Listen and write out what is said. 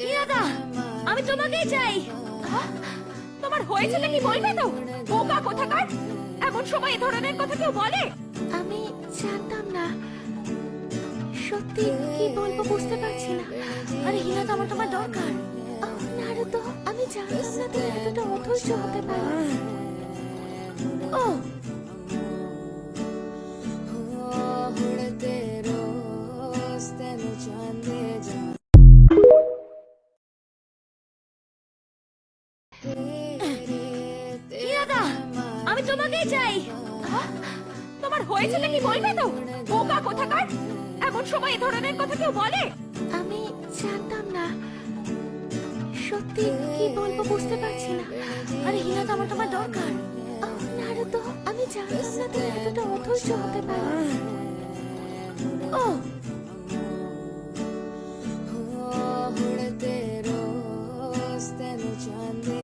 ইয়াদা, আমি তোমাকেই চাই। তোমার হয়েছেটা কি বলবে তো? বোকা কোথাকার, এমন সময় এ ধরনের কথা কেউ বলে? আমি জানতাম না, সত্যি কি বলবো বুঝতে পারছি না। আরে হিনা, তো আমার তোমার দরকার। নারুতো, আমি জানতাম না তুমি এতটা অধৈর্য হতে পারো। ও ইয়াদা, আমি তোমাকেই চাই। তোমার হয়েছেটা কি বলবে তো? বোকা কোথাকার, এমন সময় এ ধরনের কথা কেউ বলে? আমি জানতাম না, সত্যি কি বলবো বুঝতে পারছি না। আরে হিনা, তো আমার তোমার দরকার। নারুতো, আমি জানতাম না তুমি এতটা অধৈর্য হতে পারো। ও